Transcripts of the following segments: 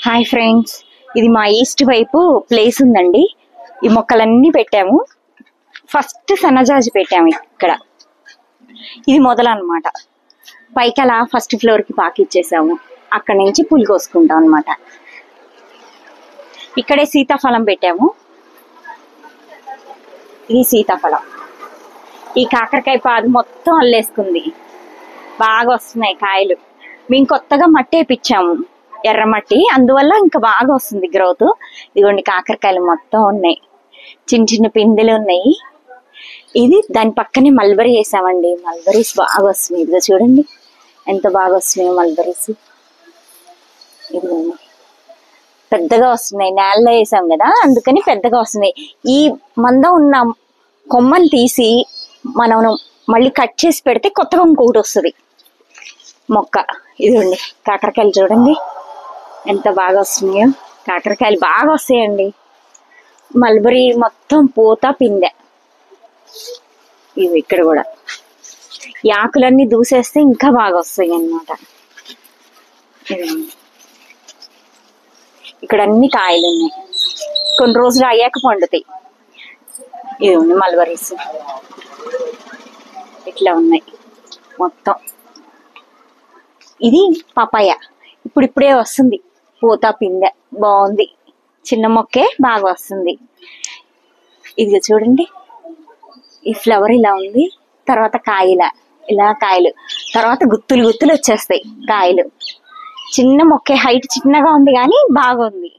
Hi friends, ఇది మా east వైపు ప్లేస్ ఉందండి. ఈ మొక్కలన్నీ పెట్టాము. ఫస్ట్ సన్నజాజి పెట్టాము ఇక్కడ. ఇది మొదలన్నమాట. పైకి అలా ఫస్ట్ ఫ్లోర్ కి పాకిచ్చేసాము. అక్కడి నుంచి పులి కోసుకుంటాం అనమాట. ఇక్కడే సీతాఫలం పెట్టాము. ఇది సీతాఫలం. ఈ కాకరకాయ పాదు మొత్తం అల్లేసుకుంది. బాగా వస్తున్నాయి కాయలు. మేము కొత్తగా మట్టి వేపించాము, ఎర్రమట్టి, అందువల్ల ఇంకా బాగా వస్తుంది గ్రోత్. ఇదిగోండి కాకరకాయలు మొత్తం ఉన్నాయి, చిన్న చిన్న పిందెలు ఉన్నాయి. ఇది దాని పక్కనే మల్బరీ వేసామండి. మల్బరీస్ బాగా వస్తున్నాయి. ఇదిగో చూడండి ఎంత బాగా వస్తున్నాయి మల్బరీస్. ఇదిగోండి పెద్దగా వస్తున్నాయి. నేలలో వేసాం కదా, అందుకని పెద్దగా వస్తున్నాయి. ఈ మందం ఉన్న కొమ్మలు తీసి మనం మళ్ళీ కట్ చేసి పెడితే కొత్తగా ఇంకొకటి వస్తుంది మొక్క. ఇదిగోండి కాకరకాయలు చూడండి ఎంత బాగా వస్తున్నాయో. కాకరకాయలు బాగా వస్తాయండి. మల్బరీ మొత్తం పూత పిందె. ఇవి ఇక్కడ కూడా ఈ ఆకులన్నీ దూసేస్తే ఇంకా బాగా వస్తాయి అన్నమాట. ఇక్కడ అన్ని కాయలు ఉన్నాయి. కొన్ని రోజులు అయ్యాక పండుతాయి. ఇదిగోండి మల్బరీస్ ఇట్లా ఉన్నాయి మొత్తం. ఇది పపాయ, ఇప్పుడిప్పుడే వస్తుంది పూత పిందె. బాగుంది, చిన్న మొక్కే బాగా వస్తుంది. ఇది చూడండి ఈ ఫ్లవర్ ఇలా ఉంది. తర్వాత కాయల ఇలా కాయలు, తర్వాత గుత్తులు గుత్తులు వచ్చేస్తాయి కాయలు. చిన్న మొక్కే, హైట్ చిన్నగా ఉంది కానీ బాగుంది.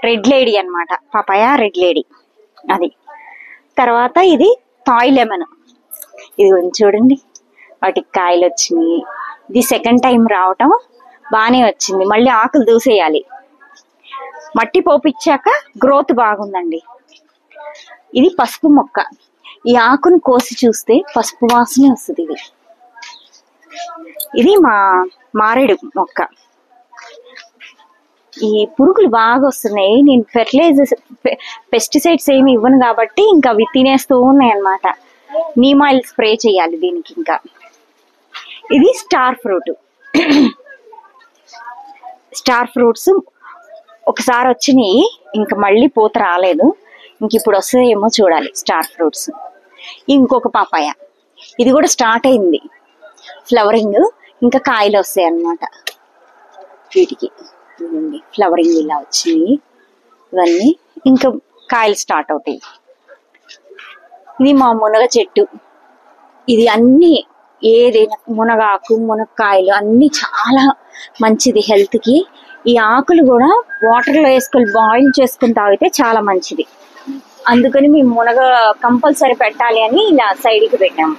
రెడ్ లేడీ అన్నమాట, పపాయ రెడ్ లేడీ అది. తర్వాత ఇది టాయ్ లెమన్. ఇది చూడండి వాటికి కాయలు వచ్చినాయి. ఇది సెకండ్ టైం రావటం బాగానే వచ్చింది. మళ్ళీ ఆకులు దూసేయాలి. మట్టి పోపిచ్చాక గ్రోత్ బాగుందండి. ఇది పసుపు మొక్క. ఈ ఆకును కోసి చూస్తే పసుపు వాసనే వస్తుంది. ఇది మారేడు మొక్క. ఈ పురుగులు బాగా వస్తున్నాయి. నేను ఫెర్టిలైజర్స్ పెస్టిసైడ్స్ ఏమి ఇవ్వను కాబట్టి ఇంకా అవి తినేస్తూ ఉన్నాయి అన్నమాట. నీమ్ ఆయిల్ స్ప్రే చేయాలి దీనికి. ఇంకా ఇది స్టార్ ఫ్రూట్. స్టార్ ఫ్రూట్స్ ఒకసారి వచ్చినాయి, ఇంకా మళ్ళీ పూత రాలేదు. ఇంక ఇప్పుడు వస్తాయేమో చూడాలి స్టార్ ఫ్రూట్స్. ఇంకొక పాపాయ, ఇది కూడా స్టార్ట్ అయింది ఫ్లవరింగ్. ఇంకా కాయలు వస్తాయి అన్నమాట వీటికి. ఫ్లవరింగ్ ఇలా వచ్చినాయి ఇవన్నీ. ఇంకా కాయలు స్టార్ట్ అవుతాయి. ఇది మా మునగ చెట్టు. ఇది అన్ని ఏదైనా మునగాకు మునక్కాయలు అన్ని చాలా మంచిది హెల్త్ కి. ఈ ఆకులు కూడా వాటర్ లో వేసుకొని బాయిల్ చేసుకుని తాగితే చాలా మంచిది. అందుకని మేము మునగ కంపల్సరీ పెట్టాలి అని ఇలా సైడ్ కి పెట్టాము.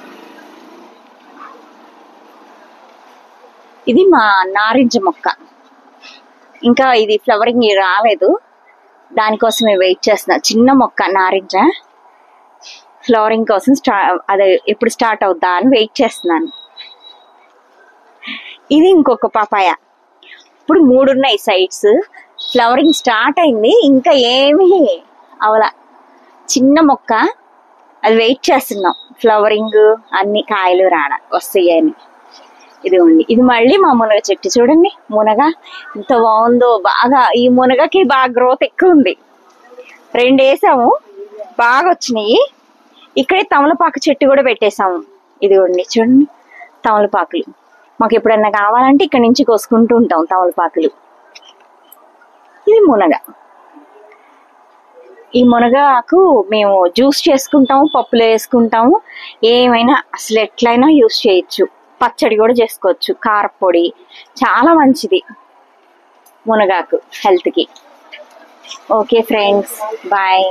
ఇది మా నారింజ మొక్క. ఇంకా ఇది ఫ్లవరింగ్ రాలేదు, దానికోసమే వెయిట్ చేస్తున్నా. చిన్న మొక్క నారింజ ఫ్లవరింగ్ కోసం అదే ఎప్పుడు స్టార్ట్ అవుద్దా అని వెయిట్ చేస్తున్నాను. ఇది ఇంకొక పపాయ. ఇప్పుడు 3 ఉన్నాయి సైడ్స్. ఫ్లవరింగ్ స్టార్ట్ అయింది, ఇంకా ఏమీ అవలా. చిన్న మొక్క, అది వెయిట్ చేస్తున్నాం ఫ్లవరింగ్ అన్ని కాయలు వస్తాయని. ఇదిగోండి ఇది మళ్ళీ మా మునగ చెట్టు. చూడండి మునగ ఎంత బాగుందో. బాగా ఈ మునగకి బాగా గ్రోత్ ఎక్కువ ఉంది. 2 వేసాము, బాగా వచ్చినాయి. ఇక్కడే తమలపాకు చెట్టు కూడా పెట్టేసాము. ఇదిగోండి చూడండి తమలపాకులు. మాకు ఎప్పుడన్నా కావాలంటే ఇక్కడ నుంచి కోసుకుంటూ ఉంటాం తమలపాకులు. ఇది మునగ. ఈ మునగాకు మేము జ్యూస్ చేసుకుంటాము, పప్పులో వేసుకుంటాము. ఏమైనా అసలు ఎట్లయినా యూస్ చేయొచ్చు. పచ్చడి కూడా చేసుకోవచ్చు, కారపొడి. చాలా మంచిది మునగాకు హెల్త్ కి. Okay friends, bye.